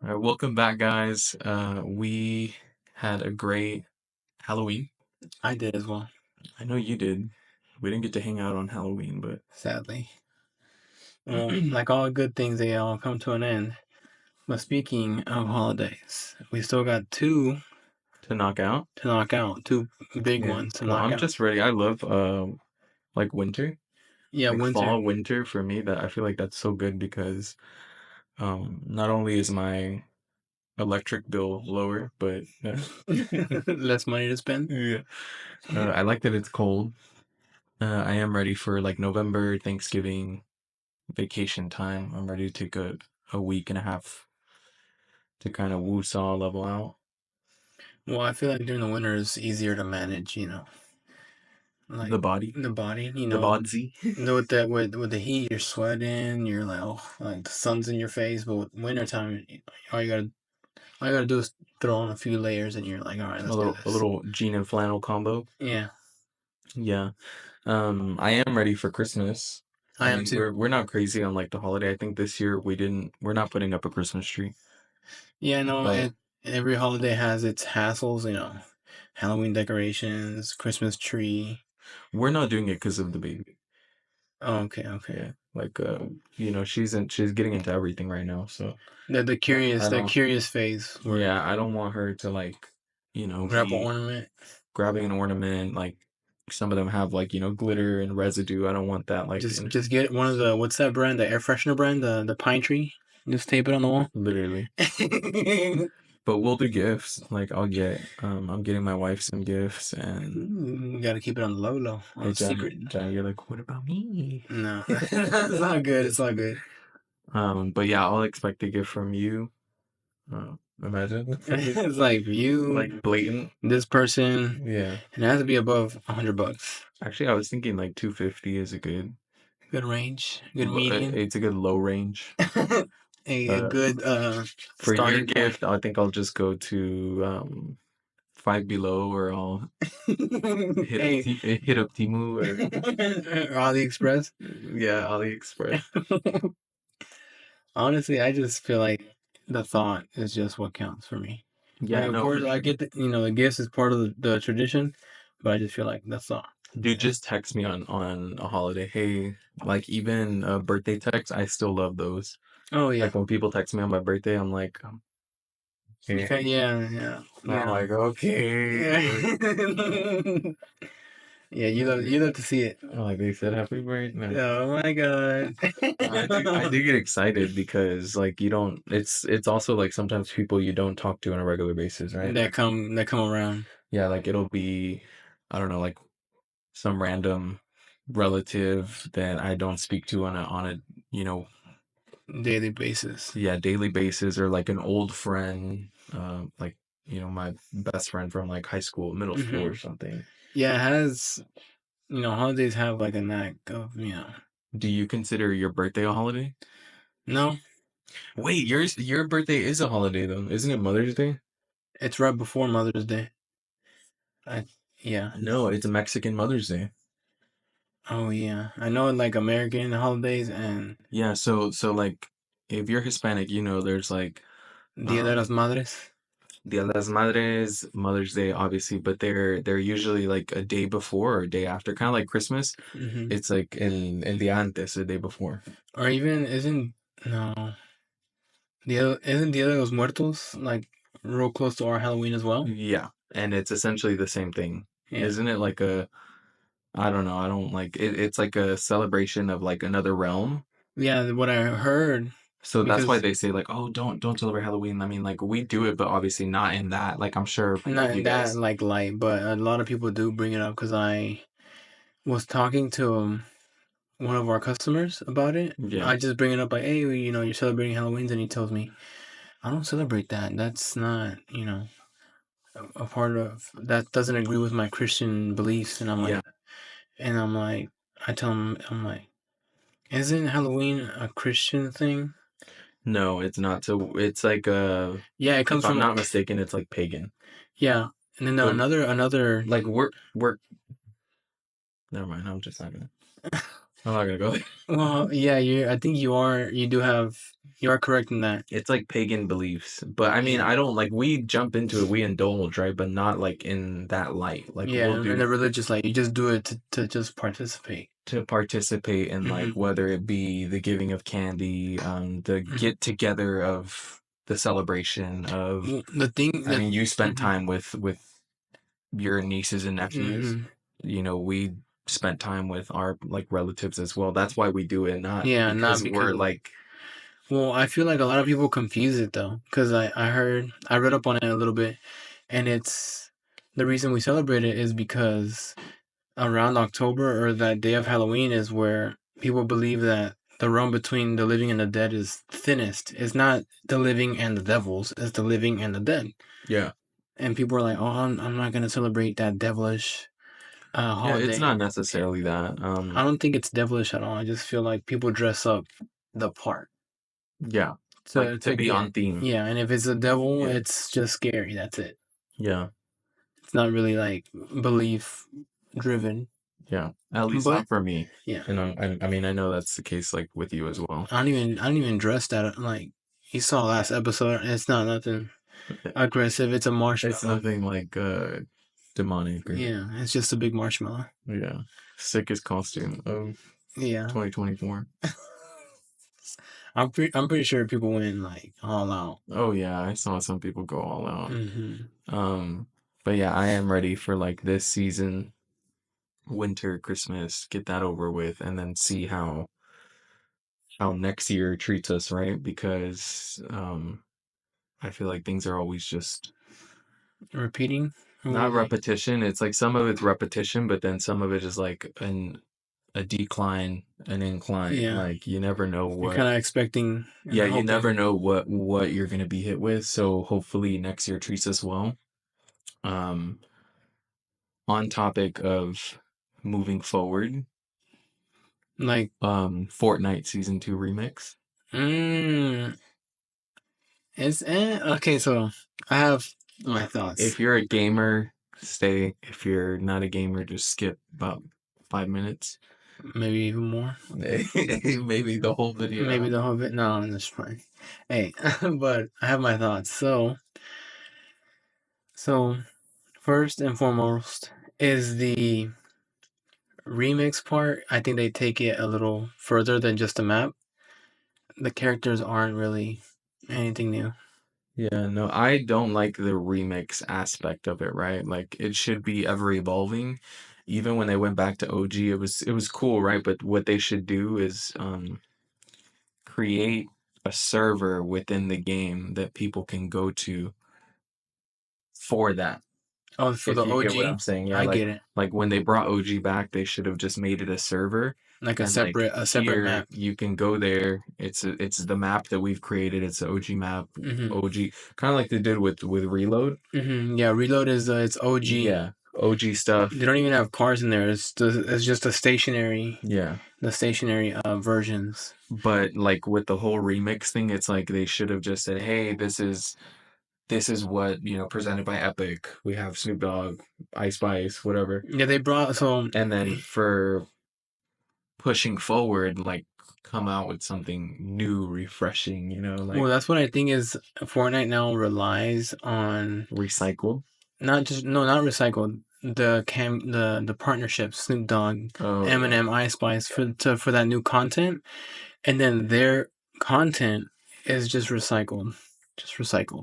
All right, welcome back, guys. We had a great Halloween. I did as well, I know you did. We didn't get to hang out on Halloween, but sadly. Well, like all good things, they all come to an end. But speaking of holidays, we still got two to knock out. to knock out, two big Yeah. ones to Well, knock I'm out. just ready. I love like winter. Yeah, Like winter. fall, winter for me. That I feel like that's so good because not only is my electric bill lower, but Less money to spend. yeah, I like that it's cold. I am ready for like November, Thanksgiving, vacation time. I'm ready to take a week and a half to kind of woo-saw level out. Well, I feel like during the winter is easier to manage, like The body, the body, the bodsy. with the heat, you're sweating, you're like, oh, like the sun's in your face. But with wintertime, all you gotta do is throw on a few layers, and you're like, all right, let's do A this. little jean and flannel combo. Yeah, Yeah. I am ready for Christmas. I am mean, too. we're not crazy on like the holiday. I think this year we're not putting up a Christmas tree. Yeah, no, But every holiday has its hassles, Halloween decorations, Christmas tree. we're not doing it because of the baby. Oh, okay. Yeah. Like she's getting into everything right now, so The I don't curious phase where yeah, I don't want her to like, grab an be ornament. grabbing an ornament. Like some of them have like, glitter and residue. I don't want that like Just get one of the what's that brand? The air freshener brand, the pine tree. Just tape it on the wall. literally. But we'll do gifts. Like I'm getting my wife some gifts and You gotta keep it on the low, on the secret. Johnny, you're like, what about me? No, it's not good. It's not good. But yeah, I'll expect a gift from you. Imagine. It's like you, Like blatant. this person, Yeah. and it has to be above $100. Actually, I was thinking like 250 is a good Good range, good median. it's a good low range. a good For your starting gift, I think I'll just go to Five Below, or I'll Hey. hit up Timu or or AliExpress. yeah, AliExpress. Honestly, I just feel like the thought is just what counts for me. Yeah, Like, of no, course, for I sure. get the gifts is part of the tradition, but I just feel like the thought. Dude, just text me on a holiday. Hey, like even birthday texts, I still love those. Oh yeah. Like when people text me on my birthday, I'm like, hey. Okay, yeah. I'm like, okay. Yeah, you love to see it. Like they said, happy birthday. Oh my god. I do get excited because like you don't. It's also like sometimes people you don't talk to on a regular basis, right? that come around. Yeah, like it'll be, I don't know, like some random relative that I don't speak to on a Daily basis. yeah, daily basis, or like an old friend, like my best friend from like high school, middle school, or something. Yeah, it has. Holidays have like a knack of Do you consider your birthday a holiday? No, Wait, your birthday is a holiday though, isn't it Mother's Day? it's right before Mother's Day. Yeah. No, it's a Mexican Mother's Day. Oh yeah, I know like American holidays and Yeah, so like if you're Hispanic, there's like Dia de las Madres. Dia de las Madres, Mother's Day, obviously, but they're usually like a day before or a day after, kind of like Christmas. Mm-hmm. It's like el día antes, the day before. Or even isn't Dia de los Muertos like real close to our Halloween as well? Yeah, and it's essentially the same thing. Yeah. Isn't it like I don't know, I don't like it, it's like a celebration of like another realm. Yeah, what I heard. So that's why they say like, oh, don't celebrate Halloween. I mean, like we do it, but obviously not in that. Like I'm sure Not in you that guys. like light, but a lot of people do bring it up because I was talking to one of our customers about it. Yeah. I just bring it up like, hey, you're celebrating Halloween, and he tells me, I don't celebrate that. That's not, a part of that doesn't agree with my Christian beliefs. And I'm like, I tell him, I'm like, isn't Halloween a Christian thing? No, it's not. So it's like Yeah, it if comes I'm from not mistaken, it's like pagan. yeah, and then So another. like we're never mind. I'm not gonna go there. Well, yeah, you. I think you are correct in that. It's like pagan beliefs, but I mean, Yeah, I don't like we jump into it, we indulge, right? But not like in that light. Like yeah, we'll and do the religious like you just do it to just participate. to participate in like Hmm. whether it be the giving of candy, the Hmm. get together of the celebration of. Well, the thing I that. mean, you spent Hmm. time with your nieces and nephews. Hmm. You know, we spent time with our like relatives as well. That's why we do it, not Yeah, not because because we're of. like, Well, I feel like a lot of people confuse it though, because I read up on it a little bit, and it's the reason we celebrate it is because around October or that day of Halloween is where people believe that the realm between the living and the dead is thinnest. It's not the living and the devils, it's the living and the dead. yeah, And people are like, oh, I'm not going to celebrate that devilish yeah, it's holiday. not necessarily that. I don't think it's devilish at all. I just feel like people dress up the part Yeah, like to to be get. on theme. Yeah, and if it's a devil, Yeah, it's just scary. That's it. yeah, It's not really like belief driven. yeah. At least But not for me. yeah. And I mean, I know that's the case like with you as well. I don't even dress that like you saw last episode. It's not nothing aggressive. It's a It's marshmallow. nothing like demonic or Yeah, it's just a big marshmallow. yeah, sickest costume of Yeah, 2024. I'm pretty sure people went like all out. Oh yeah, I saw some people go all out. Hmm. Um, but yeah, I am ready for like this season, winter, Christmas, get that over with, and then see how next year treats us, right? Because I feel like things are always just Repeating. What do not you mean? repetition. It's like some of it's repetition, but then some of it is like a decline, an incline. Yeah, Like you never know you're what. kind of expecting and Yeah, you never hoping. know what you're gonna be hit with. So hopefully next year treats us well. Um, on topic of moving forward, Like, Fortnite season 2 remix. mm, it's okay. So I have my thoughts. If you're a gamer, stay. If you're not a gamer, just skip about 5 minutes. Maybe even more. Maybe the whole Maybe video. the whole bit. No, that's fine. Hey, but I have my thoughts. So first and foremost is the remix part. I think they take it a little further than just a map. The characters aren't really anything new. Yeah, no, I don't like the remix aspect of it, right? Like it should be ever evolving. Even when they went back to OG, it was cool, right? But what they should do is create a server within the game that people can go to for that. Oh, for If the you get what OG, I'm saying. Yeah, I get it. like when they brought OG back, they should have just made it a server Like and like a separate here map. you can go there. It's the map that we've created. It's the OG map. Hmm. OG kind of like they did with Reload. Hmm. Yeah, Reload is it's OG. Yeah, OG They stuff. don't even have cars in there. It's just a stationary Yeah. the stationary versions. But like with the whole remix thing, it's like they should have just said, "Hey, this is what, presented by Epic. We have Snoop Dogg, Ice Spice, whatever." Yeah, they brought so And then for pushing forward, like come out with something new, refreshing, well, like that's what I think is Fortnite now relies on recycle. not just no, not recycled. The partnerships, Snoop Dogg, Oh yeah. Eminem, Ice Spice for that new content, and then their content is just recycled.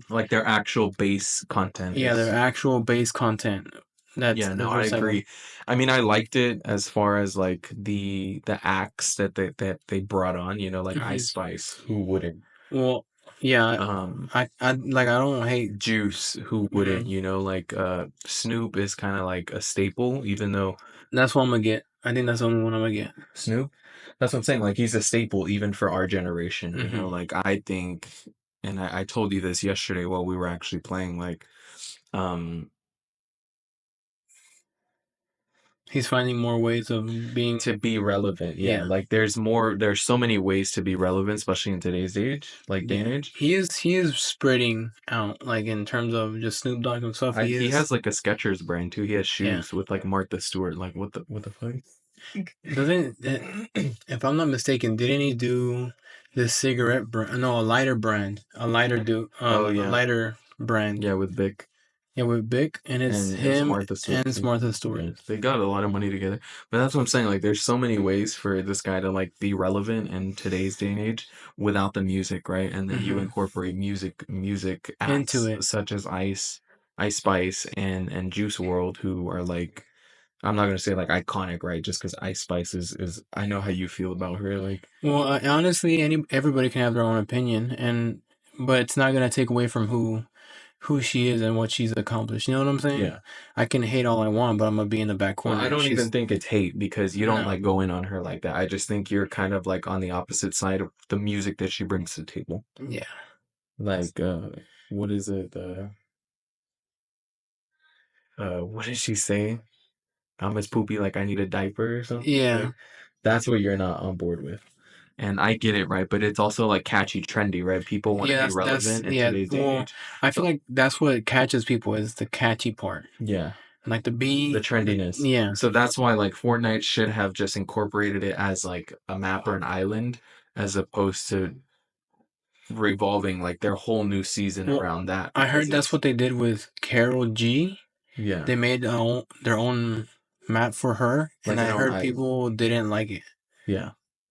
Like their actual base content Yeah, their is actual base content that's yeah, no, is I recycled. agree. I mean, I liked it as far as like the acts that they brought on, like Hmm. Ice Spice, who wouldn't? Well, yeah, Um I like I don't hate. Juice, who wouldn't, Mm, like Snoop is kind of like a staple, even though that's what I'm gonna get. I think that's the only one I'm gonna get. Snoop, that's what I'm saying. Like he's a staple even for our generation, Hmm. like I think, and I told you this yesterday while we were actually playing, like, um, He's finding more ways of being. to be relevant. Yeah, Yeah, like there's so many ways to be relevant, especially in today's age, like day and yeah. age. He is spreading out, like in terms of just Snoop Dogg himself. He He is. has like a Skechers brand too. He has Yeah. shoes with like Martha Stewart. Like what the fuck? Doesn't if I'm not mistaken, didn't he do this cigarette brand? No, a lighter brand, Oh a yeah, lighter brand. yeah, with Vic. Yeah, with Bic, and it's And it's him Martha Stewart and it's too. Martha Stewart. Yeah, they got a lot of money together. But that's what I'm saying. Like, there's so many ways for this guy to like be relevant in today's day and age without the music, right? And then you Hmm. incorporate music Into acts it. such as Ice Spice, and Juice World, who are like, I'm not gonna say like iconic, right? Just because Ice Spice is I know how you feel about her. Like, Well, honestly, everybody can have their own opinion, but it's not gonna take away from who she is and what she's accomplished. You know what I'm saying? yeah. I can hate all I want, but I'm gonna be in the back Well, I corner. don't even She's think it's hate because you don't no, like go in on her like that. I just think you're kind of like on the opposite side of the music that she brings to the table. yeah, Like, what is it? What did she say? I'm as poopy like I need a diaper or something. yeah, Like, that's what you're not on board with. And I get it, right? But it's also like catchy, trendy, right? People want to yeah. be That's relevant in yeah. today's day and Well, age. I feel So, like that's what catches people is the catchy part, yeah, like the trendiness. yeah. So that's why like Fortnite should have just incorporated it as like a map or an island as opposed to revolving like their whole new season Well, around that I because heard that's it's what they did with Carol G. yeah, They made their own map for her, and like I an own heard island. people didn't like it Yeah.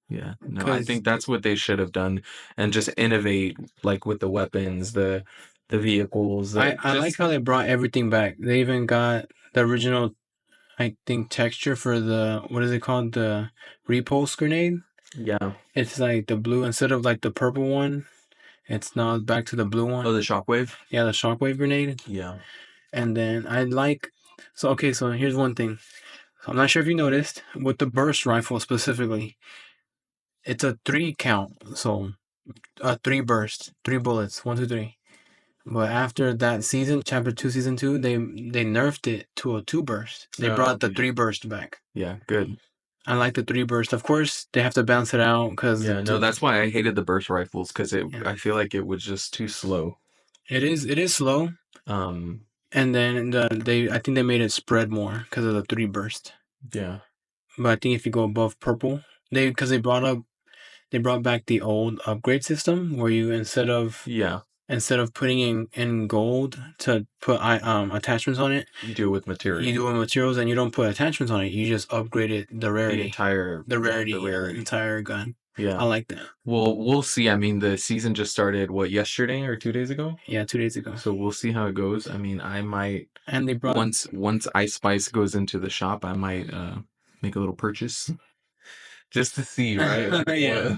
Yeah. No, I because think that's what they should have done and just innovate like with the weapons, the vehicles, I like just how they brought everything back. They even got the original, I think, texture for the what is it called, the repulse grenade. yeah. It's like the blue instead of like the purple one. It's now back to the blue Oh, one. the shockwave? Yeah, the shockwave grenade. Yeah. And then I like. So okay, so here's one thing. I'm not sure if you noticed with the burst rifle specifically. It's a 3 count, so three bursts, 3 bullets, 1, 2, 3. But after that season, chapter 2, season 2, they nerfed it to a 2 burst. They Oh, brought the okay. 3 burst back. Yeah, good. I like the 3 burst. Of course, they have to balance it out because Yeah, no, that's why I hated the burst rifles because yeah, I feel like it was just too slow. it is slow. Um, And then I think they made it spread more because of the 3 burst. yeah. But I think if you go above purple, because they brought back the old upgrade system where you Yeah, instead of putting in gold to put attachments on it, you do it with you material. do it with materials and you don't put attachments on it. You just upgrade it the The rarity, entire yeah, the yeah, rarity. entire gun. I Yeah. like that. Well, we'll see. I mean, the season just started, what, yesterday or 2 days ago? Yeah, 2 days ago, So we'll see how it goes. I mean, I might and they brought once Ice Spice goes into the shop, I might make a little purchase just to see, right? Like yeah.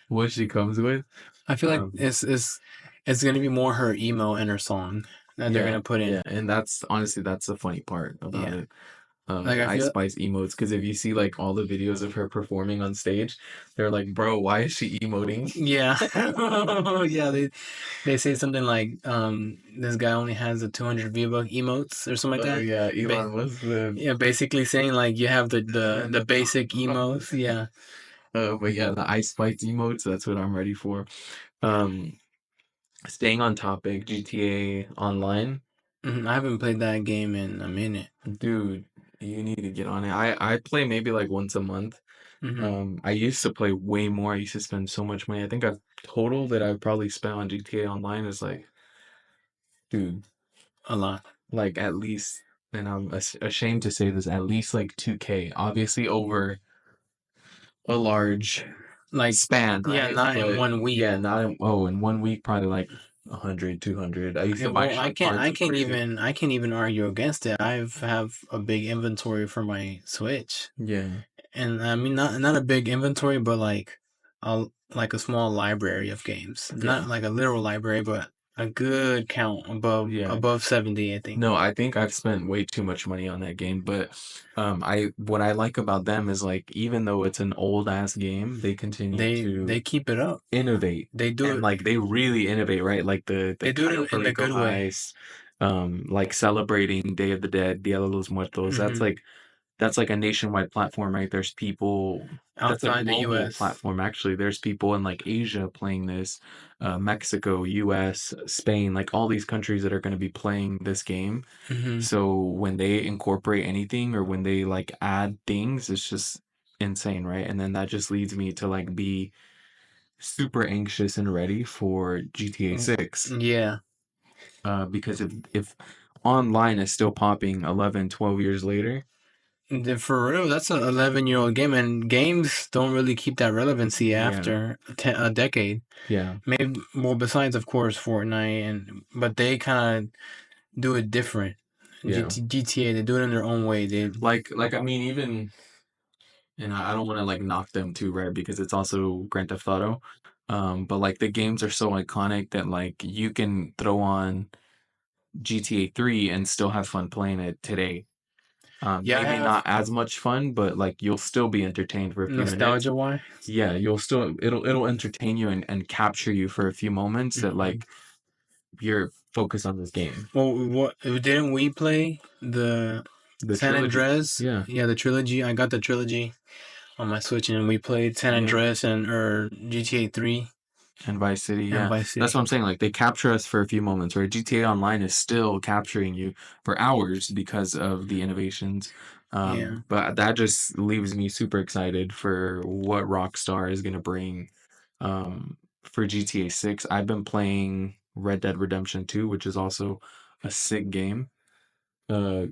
what she comes with. I feel like Um, it's gonna be more her emo and her song that they're yeah, gonna put in. yeah, and that's honestly that's the funny part about Yeah, it. like The I Ice feel Spice emotes, because if you see like all the videos of her performing on stage, they're like, bro, why is she emoting? yeah. Yeah, they say something like this guy only has a 200 V-Buck emotes or something like Oh that. yeah, Ba- Elon Musk. The, yeah, basically saying like you have the basic emos. Yeah. but yeah, the Ice Spice emotes. That's what I'm ready for. Um, Staying on topic, GTA Online. I haven't played that game in a minute. Dude, you need to get on it. I play maybe like once a month. Hmm. I used to play way more. I used to spend so much money. I think I've total that I've probably spent on GTA Online is like, dude, A lot. like at least, and I'm ashamed to say this, at least like 2K. Obviously over a large Like, span, yeah, right? not in But one week. yeah, not in, oh, in 1 week probably like 100, 200. I used Okay, to buy well, shark cards I like can't crazy. even argue against it. Have a big inventory for my Switch, Yeah, and I mean not a big inventory, but a like a small library of games. Not yeah, like a literal library, but a good count yeah. above 70, I think. No, I think I've spent way too much money on that game, but I what I like about them is like even though it's an old ass game, they continue They to keep it up. innovate They do and it. like they really innovate, right? Like the They do it Cayo in the Perico good way. heist, like celebrating Day of the Dead, Dia de los Muertos. That's Hmm. like that's like a nationwide platform, right? There's people, that's a outside the global U.S. platform, actually. There's people in like Asia playing this, Mexico, US, Spain, like all these countries that are going to be playing this game. Hmm. So when they incorporate anything or when they like add things, it's just insane, right? And then that just leads me to like be super anxious and ready for GTA 6. Yeah. Because if online is still popping 11, 12 years later, For real, that's an 11-year-old game, and games don't really keep that relevancy yeah, after a decade. yeah, Maybe, well, besides of course Fortnite, and but they kind of do it different. yeah. GTA, they do it in their own way. They, Like I mean, even, and I don't want to like knock them too, right? Because it's also Grand Theft Auto. But like the games are so iconic that like you can throw on GTA 3 and still have fun playing it today. yeah, I Maybe have not as much fun, but like you'll still be entertained for a few minutes. nostalgia wise. Yeah, you'll still, it'll entertain you and capture you for a few moments that Hmm. like you're focused on this game. Well, what didn't we play the The San trilogy. Andreas? Yeah. Yeah, the trilogy. I got the trilogy on my Switch, and we played San Yeah. Andreas and or GTA 3 And Vice City, and yeah. Vice That's City. what I'm saying. Like they capture us for a few moments, right? GTA Online is still capturing you for hours because of the innovations. Yeah. But that just leaves me super excited for what Rockstar is gonna bring for GTA 6. I've been playing Red Dead Redemption 2, which is also a sick game. Uh,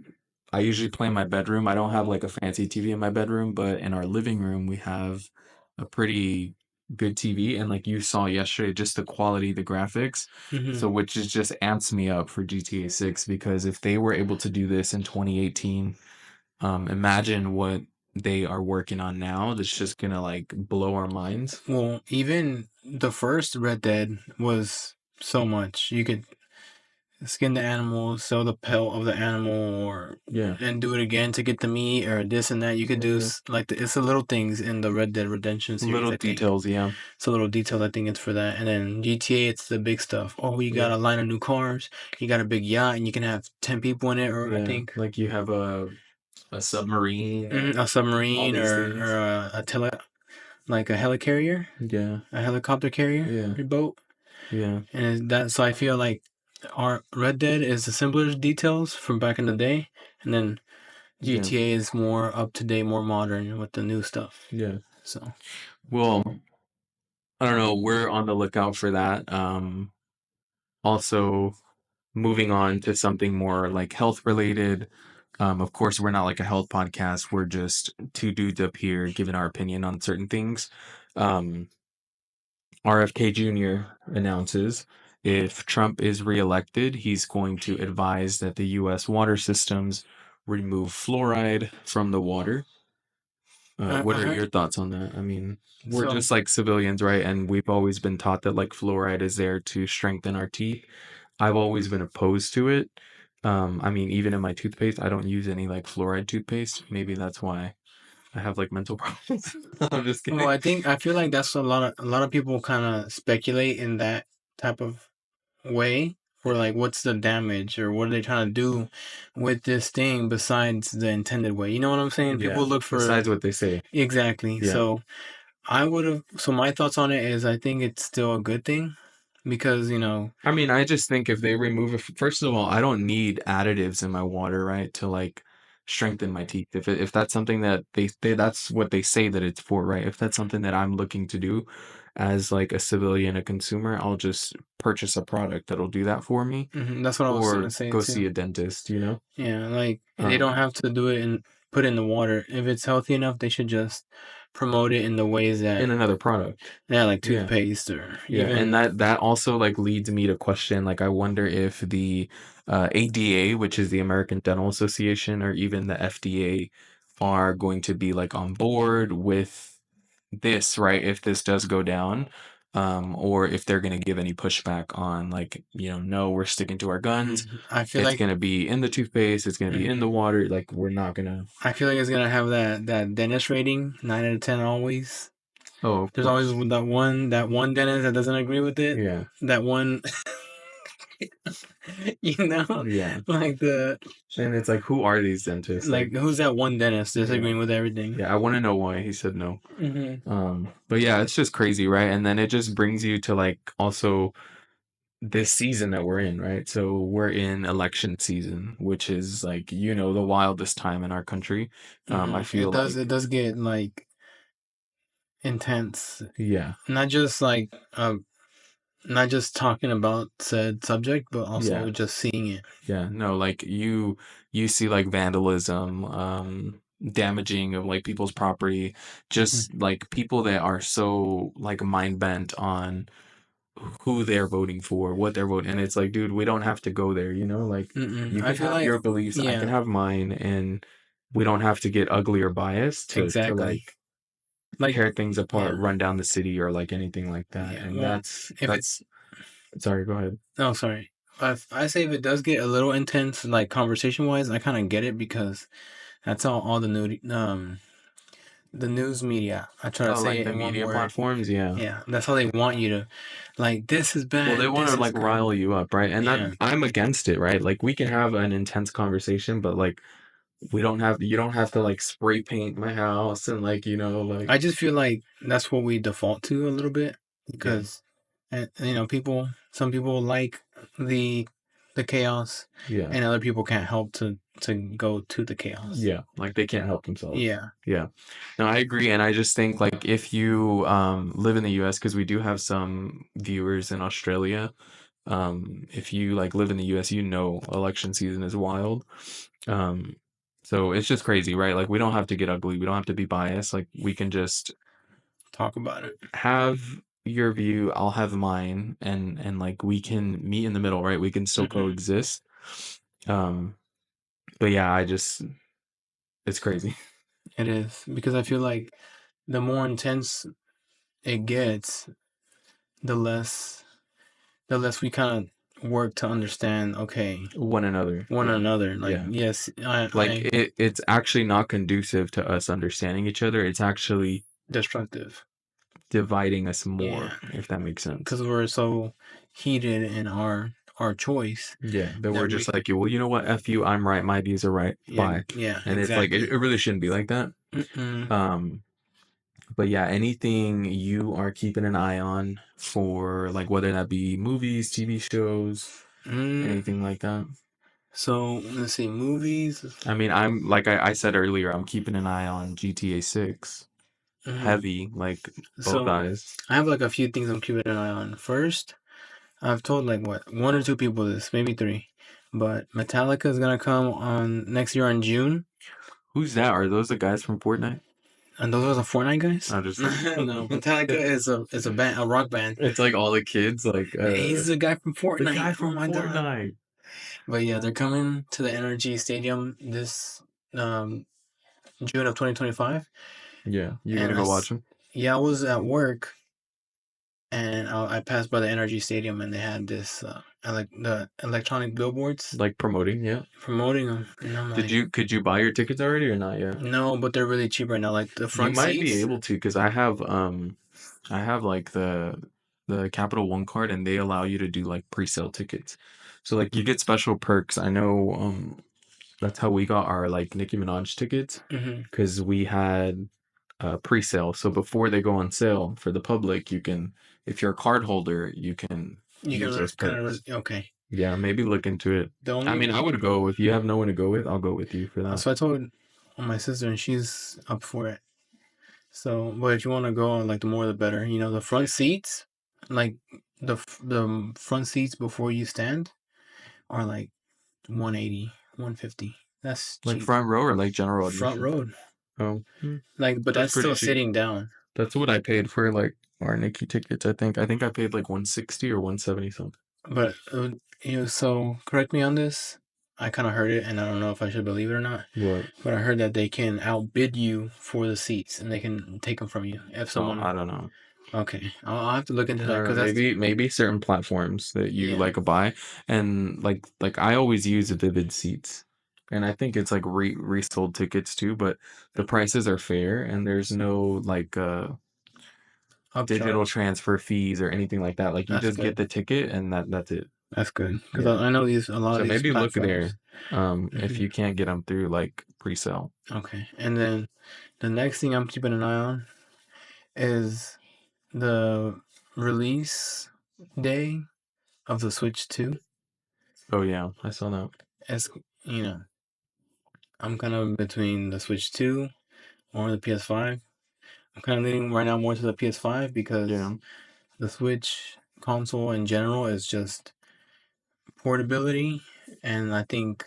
I usually play in my bedroom. I don't have like a fancy TV in my bedroom, but in our living room we have a pretty good TV. And like you saw yesterday, just the quality, the graphics. Hmm. So which is just amps me up for GTA 6 because if they were able to do this in 2018, imagine what they are working on now. That's just gonna like blow our minds. Well, even the first Red Dead was so much. You could skin the animal, sell the pelt of the animal, or Yeah. and do it again to get the meat or this and that. You could do Yeah. like it's the little things in the Red Dead Redemption series. Little I think details, yeah. it's a little detail. I think it's for that. And then GTA, it's the big stuff. Oh, you got Yeah. a line of new cars. You got a big yacht, and you can have 10 people in it. Or I Yeah. think Like you have a submarine and a all submarine these or things. a like a helicarrier, Yeah. a helicopter carrier, Yeah. your boat. Yeah. And that so I feel like our Red Dead is the simpler details from back in the day, and then Yeah. GTA is more up to date, more modern with the new stuff. Yeah. So Well, I don't know. We're on the lookout for that. Also, moving on to something more like health related. Of course, we're not like a health podcast. We're just two dudes up here giving our opinion on certain things. Um, RFK Jr. announces if Trump is reelected, he's going to advise that the U.S. water systems remove fluoride from the water. I What are heard your thoughts on that? I mean, we're so. just like civilians, right? And we've always been taught that like fluoride is there to strengthen our teeth. I've always been opposed to it. I mean, even in my toothpaste, I don't use any like fluoride toothpaste. Maybe that's why I have like mental problems. I'm just Well, kidding. I feel like that's a lot of people kind of speculate in that type of way. For like, what's the damage or what are they trying to do with this thing besides the intended way? You know what I'm saying? Yeah. People look for Besides what they say. exactly. Yeah. So I would have. So my thoughts on it is, I think it's still a good thing because I mean, I just think if they remove it, first of all, I don't need additives in my water, right, to like strengthen my teeth. If that's something that they that's what they say that it's for, right? If that's something that I'm looking to do as like a civilian, a consumer, I'll just purchase a product that'll do that for me that's what I was gonna or say go too. see a dentist, you know? Yeah, like they don't Um, have to do it and put it in the water. If it's healthy enough, they should just promote it in the ways that in another product. yeah, like Yeah. toothpaste or Yeah, and even that also like leads me to question like I wonder if the ADA, which is the American Dental Association, or even the FDA are going to be like on board with this, right? If this does go down, or if they're going to give any pushback on like, no, we're sticking to our guns. I feel It's like going to be in the toothpaste, it's going to be in the mhm, water, like we're not going to. I feel like it's gonna have that dentist rating 9 out of 10 always. Oh, of There's always course. that one dentist that doesn't agree with it. Yeah. That one, you know, Yeah. like the And it's like, who are these dentists? Like, Like, who's that one dentist yeah, disagreeing with everything? yeah. I want to know why he said no. Hmm. But yeah, it's just crazy, right? And then it just brings you to like also this season that we're in, right? So we're in election season, which is like, the wildest time in our country. I feel It like, does get like intense. yeah, Not just like not just talking about said subject, but yeah, also just seeing it. yeah. No, like you see like vandalism, damaging of like people's property, Hmm. just like people that are so like mind bent on who they're voting for, what they're voting, and it's like, dude, we don't have to go there, like you I can feel have like your beliefs, I can yeah, have mine, and we don't have to get ugly or biased to exactly. like Like tear things apart, yeah, run down the city or like anything like that. yeah. And Well, that's if it that's sorry, go ahead. no, sorry. If I say if it does get a little intense, like conversation wise, I kind of get it because that's all the news media. I try to Oh, say like it the in one media word. platforms, yeah. Yeah, that's how they want you to, like, this is Well, they bad, want to this is like great. rile you up, right? And that Yeah, I'm against it, right? Like we can have an intense conversation, but like you don't have to like spray paint my house and like, like I just feel like that's what we default to a little bit yeah. because, some people like the the chaos, Yeah. and other people can't help to go to the chaos. Yeah, like they can't help themselves. Yeah. Yeah. No, I agree. And I just think like if you live in the US, because we do have some viewers in Australia, if you like live in the US, election season is wild. Um, so it's just crazy, right? Like we don't have to get ugly. We don't have to be biased. Like we can just Talk about it. have your view, I'll have mine, and like we can meet in the middle, right? We can still Hmm. coexist. Um, but yeah, it's crazy. It is because I feel like the more intense it gets, the less the less we kind of work to understand. Okay, One another. one Yeah. another. Like Yeah. yes, Like I it's actually not conducive to us understanding each other. It's actually destructive. dividing us Yeah, more, if that makes sense. because we're so heated in our choice Yeah. That we're that just we like, well, you know what? F you, I'm right, my views are right. yeah, Bye. yeah, And it's like exactly. it really shouldn't be like that. Mm-mm. Um, but yeah, anything you are keeping an eye on for like whether that be movies, TV shows, Mm. anything like that. So let's see, movies. I mean, I'm like I said earlier, I'm keeping an eye on GTA 6. Hmm. Heavy, like both So eyes. I have like a few things I'm keeping an eye on. First, I've told like what one or two people this, maybe three, but Metallica is gonna come on next year in June, Who's that? Are those the guys from Fortnite? and those are the Fortnite guys. I just No, Metallica is a band, a rock band. it's like all the kids, like He's the guy from the guy Fortnite. Oh from my god! Fortnite. But yeah, they're coming to the Energy Stadium this um June of 2025, Yeah, you and gonna go watch him? yeah, I was at work and I passed by the Energy Stadium and they had this like the electronic billboards Like promoting? Yeah. promoting them, and I'm like, Could you buy your tickets already or not yet? no, but they're really cheap right now. Like the You front might be seats. able to because I have like the Capital One card and they allow you to do like pre-sale tickets. So like you get special perks. I know that's how we got our like Nicki Minaj tickets Hmm. because we had pre-sale. So before they go on sale for the public, you can, if you're a card holder, you can You use can those kind perks. of okay. Yeah, maybe look into it. The I mean, only I would go if you have no one to go with. I'll go with you for that. so I told my sister and she's up for it. So, but if you want to go, like the more the better. You know, the front seats, like the front seats before you stand are like 180, 150. That's Like cheap. front row or like general Front admission. road. Oh, Like, but that's that's pretty still cheap. sitting down. That's what I paid for like our Nikki tickets. I think I paid like 160 or 170 something. But so correct me on this. I kind of heard it, and I don't know if I should believe it or not. What? But I heard that they can outbid you for the seats, and they can take them from you if Oh, someone. I don't know. Okay, I'll have to look into that Or because that's maybe certain platforms that you yeah. like buy, and like I always use Vivid Seats, and I think it's like resold tickets too, but the prices are fair, and there's no like digital Upcharge. transfer fees or anything like that. Like you That's just get good. the ticket, and that's it. That's good because Yeah. I know a lot of So these maybe look platforms. there, if Hmm. you can't get them through like pre-sale. Okay, and then the next thing I'm keeping an eye on is the release day of the Switch 2. Oh yeah, I saw that. As you know, I'm kind of between the Switch 2 or the PS5. I'm kind of leaning right now more to the PS5 because Yeah. the Switch console in general is just portability, and I think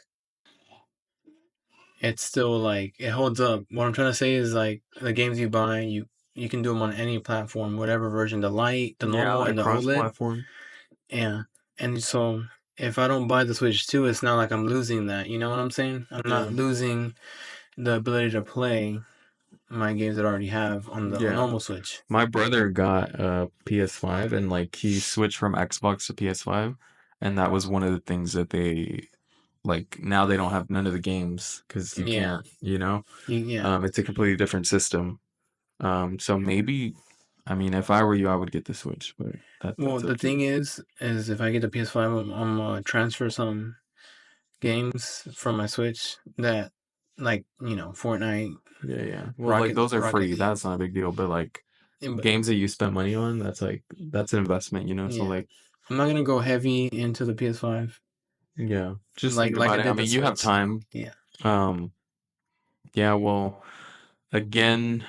it's still like it holds up. What I'm trying to say is like the games you buy, you can do them on any platform, whatever version, the light, the Yeah, normal, like and the OLED. cross-platform. Yeah, and so if I don't buy the Switch 2, it's not like I'm losing that. You know what I'm saying? I'm not Yeah. losing the ability to play my games that I already have on the Yeah. normal Switch. My brother got a PS5 and like he switched from Xbox to PS5, and that was one of the things that they like now they don't have none of the games because you Yeah, can't, you know. yeah. It's a completely different system. So maybe, I mean, if I were you, I would get the Switch, but Well, that's the up to thing you. is if I get the PS5, I'm gonna transfer some games from my Switch that, like, Fortnite, Yeah, yeah. Well, like Rocket, those are Rocket free. League. That's not a big deal. But like Yeah, but games that you spend money on, that's like that's an investment, you know. So yeah, like, I'm not gonna go heavy into the PS5 yeah, just like think like I about it. I did the mean, you have Switch. time. Yeah. Um, yeah. Well, again,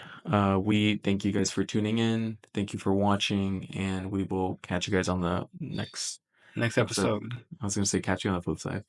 we thank you guys for tuning in. Thank you for watching, and we will catch you guys on the next Next episode. episode. I was gonna say catch you on the flip side.